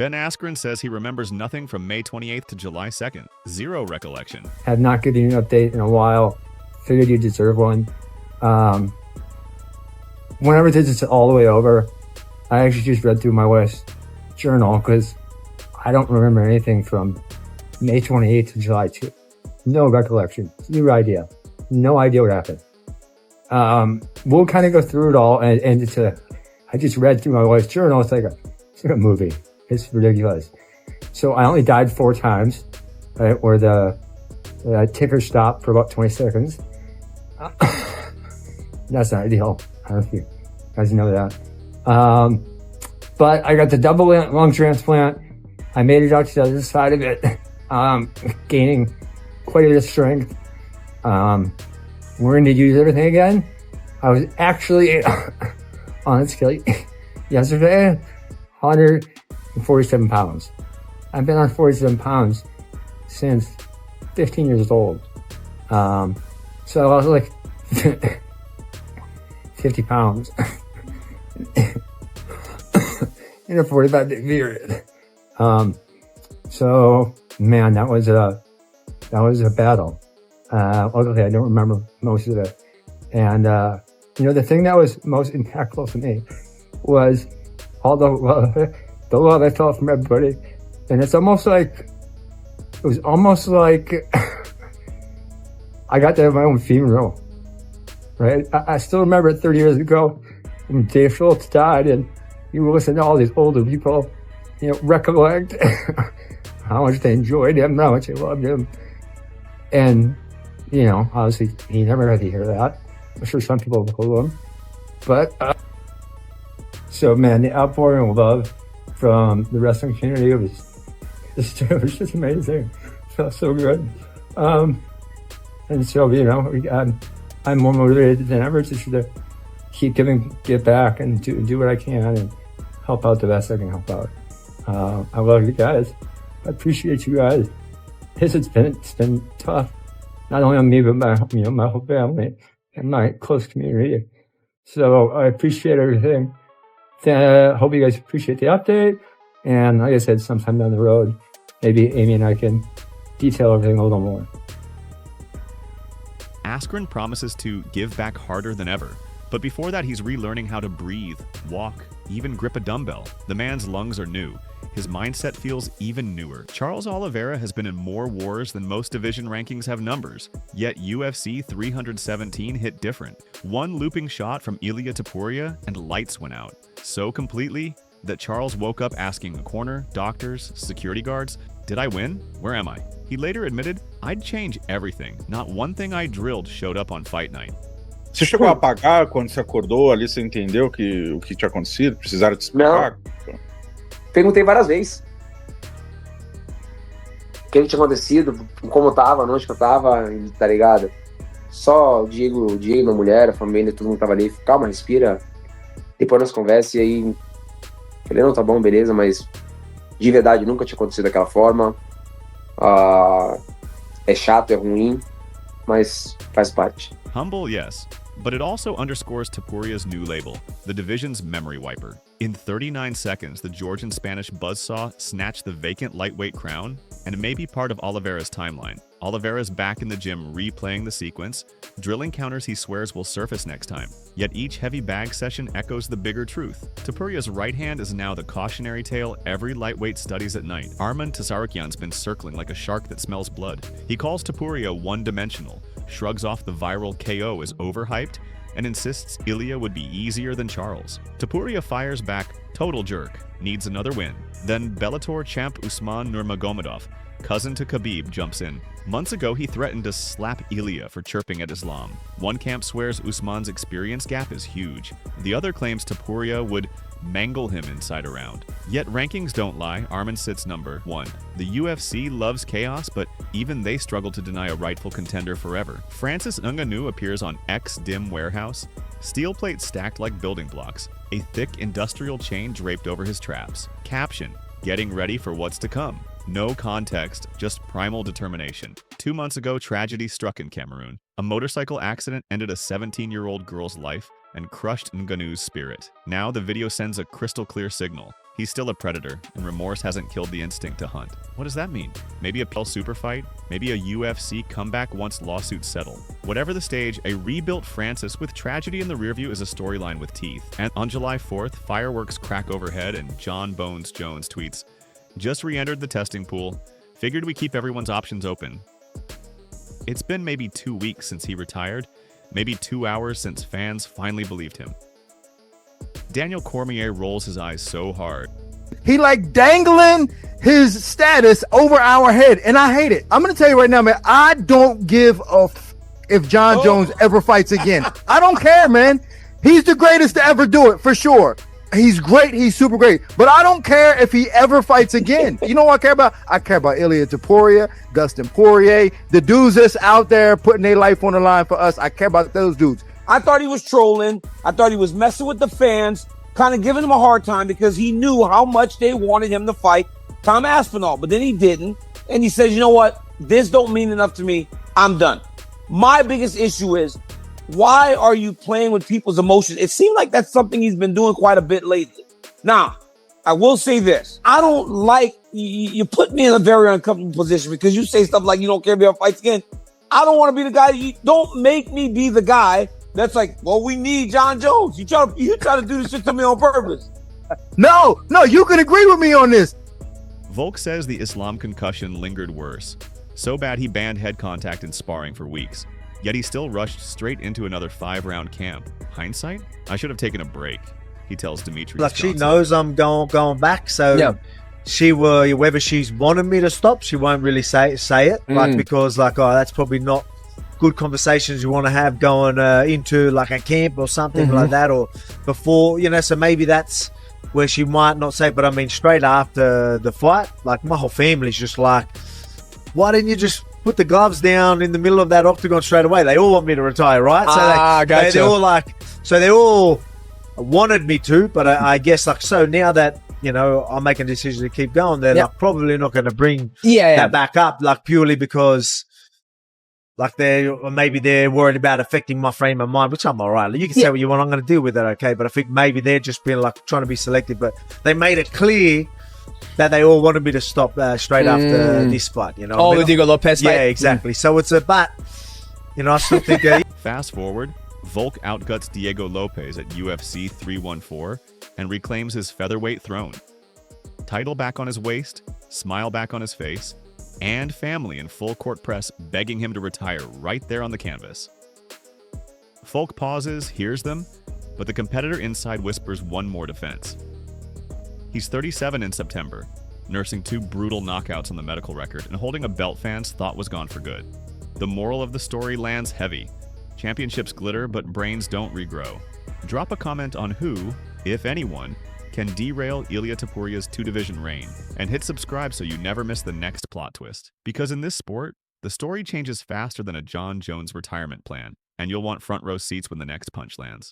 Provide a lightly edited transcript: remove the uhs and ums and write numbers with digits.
Ben Askren says he remembers nothing from May 28th to July 2nd. Zero recollection. Have not given you an update in a while. Figured you deserve one. Whenever this is all the way over, I actually just read through my wife's journal because I don't remember anything from May 28th to July 2. No recollection. Zero idea. No idea what happened. We'll kind of go through it all, and it's I just read through my wife's journal. It's like a movie. It's ridiculous. So I only died 4 times, right? Where the ticker stopped for about 20 seconds. That's not ideal. I don't know if you guys know that. But I got the double lung transplant. I made it out to the other side of it, gaining quite a bit of strength. We're going to use everything again. I was actually on a scale yesterday, 147 pounds. I've been on 47 pounds since 15 years old. So I was like 50 pounds in a 45-day period. So man, that was a battle. Luckily, I don't remember most of it. And the thing that was most impactful to me was all the love I felt from everybody. And it was almost like I got to have my own funeral, right? I still remember 30 years ago when Dave Schultz died, and you listen to all these older people, recollect how much they enjoyed him, how much they loved him. And, obviously he never had to hear that. I'm sure some people will him. But, so man, the outpouring of love from the wrestling community was just amazing. It felt so good. And so, I'm more motivated than ever to keep give back and do what I can and help out the best I can help out. I love you guys. I appreciate you guys. It's been tough, not only on me, but my whole family and my close community. So I appreciate everything. Hope you guys appreciate the update. And like I said, sometime down the road, maybe Amy and I can detail everything a little more. Askren promises to give back harder than ever. But before that, he's relearning how to breathe, walk, even grip a dumbbell. The man's lungs are new. His mindset feels even newer. Charles Oliveira has been in more wars than most division rankings have numbers. Yet UFC 317 hit different. One looping shot from Ilia Topuria and lights went out. So completely that Charles woke up asking a corner, doctors, security guards, "Did I win? Where am I?" He later admitted, "I'd change everything. Not one thing I drilled showed up on fight night." Você chegou a apagar quando você acordou ali, você entendeu o que tinha acontecido? Precisaram te explicar? Não. Perguntei várias vezes o que tinha acontecido, como tava, onde que eu tava, tá ligado? Só o Diego, minha mulher, a família, todo mundo tava ali. Calma, respira. Depois nós conversamos e aí falei, não, tá bom, beleza, mas de verdade nunca tinha acontecido daquela forma. É chato, é ruim, mas faz parte. Humble, yes. But it also underscores Topuria's new label, the division's memory wiper. In 39 seconds, the Georgian-Spanish buzzsaw snatched the vacant lightweight crown, and it may be part of Oliveira's timeline. Oliveira's back in the gym replaying the sequence, drilling counters he swears will surface next time. Yet each heavy bag session echoes the bigger truth. Topuria's right hand is now the cautionary tale every lightweight studies at night. Arman Tsarukyan's been circling like a shark that smells blood. He calls Topuria one-dimensional, shrugs off the viral KO as overhyped, and insists Ilia would be easier than Charles. Topuria fires back, total jerk, needs another win. Then Bellator champ Usman Nurmagomedov, cousin to Khabib, jumps in. Months ago, he threatened to slap Ilia for chirping at Islam. One camp swears Usman's experience gap is huge. The other claims Topuria would mangle him inside a round. Yet rankings don't lie, Arman sits number 1. The UFC loves chaos, but even they struggle to deny a rightful contender forever. Francis Ngannou appears on X-Dim Warehouse, steel plates stacked like building blocks, a thick industrial chain draped over his traps. Caption, getting ready for what's to come. No context, just primal determination. 2 months ago, tragedy struck in Cameroon. A motorcycle accident ended a 17-year-old girl's life and crushed Ngannou's spirit. Now the video sends a crystal clear signal. He's still a predator, and remorse hasn't killed the instinct to hunt. What does that mean? Maybe a PL super fight? Maybe a UFC comeback once lawsuits settle? Whatever the stage, a rebuilt Francis with tragedy in the rearview is a storyline with teeth. And on July 4th, fireworks crack overhead and Jon Jones tweets, "Just re-entered the testing pool. Figured we keep everyone's options open." It's been maybe 2 weeks since he retired, maybe 2 hours since fans finally believed him. Daniel Cormier rolls his eyes so hard. He like dangling his status over our head, and I hate it. I'm gonna tell you right now, man, I don't give a if Jon Jones ever fights again. I don't care, man. He's the greatest to ever do it, for sure. He's great. He's super great. But I don't care if he ever fights again. You know what I care about? I care about Ilia Topuria, Dustin Poirier, the dudes that's out there putting their life on the line for us. I care about those dudes. I thought he was trolling. I thought he was messing with the fans, kind of giving them a hard time because he knew how much they wanted him to fight Tom Aspinall. But then he didn't. And he says, you know what? This don't mean enough to me. I'm done. My biggest issue is, why are you playing with people's emotions? It seemed like that's something he's been doing quite a bit lately. Now, I will say this. I don't like, you put me in a very uncomfortable position because you say stuff like you don't care if he ever fights again. I don't want to be the guy. You don't make me be the guy that's like, well, we need Jon Jones. You try to do this shit to me on purpose. No, you can agree with me on this. Volk says the Islam concussion lingered worse. So bad he banned head contact in sparring for weeks. Yet he still rushed straight into another 5-round camp. Hindsight? I should have taken a break, he tells Demetrius Like, Johnson. she knows I'm going back, so Yeah. she will, whether she's wanted me to stop, she won't really say it, like, because like, oh, that's probably not good conversations you want to have going into like a camp or something like that, or before, so maybe that's where she might not say. But I mean, straight after the fight, like, my whole family's just like, why didn't you just put the gloves down in the middle of that octagon straight away? They all want me to retire, right? So gotcha. they're all like, so they all wanted me to, but I guess like, so now that, I'm making a decision to keep going, they're like probably not going to bring that back up, like, purely because like they're worried about affecting my frame of mind, which I'm all right. You can say what you want. I'm going to deal with it, okay? But I think maybe they're just being like trying to be selective. But they made it clear that they all wanted me to stop straight after this fight. The Diego Lopez fight. Yeah, exactly. So it's a but. I still think. Fast forward, Volk outguts Diego Lopez at UFC 314 and reclaims his featherweight throne. Title back on his waist, smile back on his face, and family in full court press begging him to retire right there on the canvas. Volk pauses, hears them, but the competitor inside whispers one more defense. He's 37 in September, nursing 2 brutal knockouts on the medical record and holding a belt fans thought was gone for good. The moral of the story lands heavy. Championships glitter, but brains don't regrow. Drop a comment on who, if anyone, can derail Ilia Topuria's 2-division reign, and hit subscribe so you never miss the next plot twist. Because in this sport, the story changes faster than a Jon Jones retirement plan, and you'll want front row seats when the next punch lands.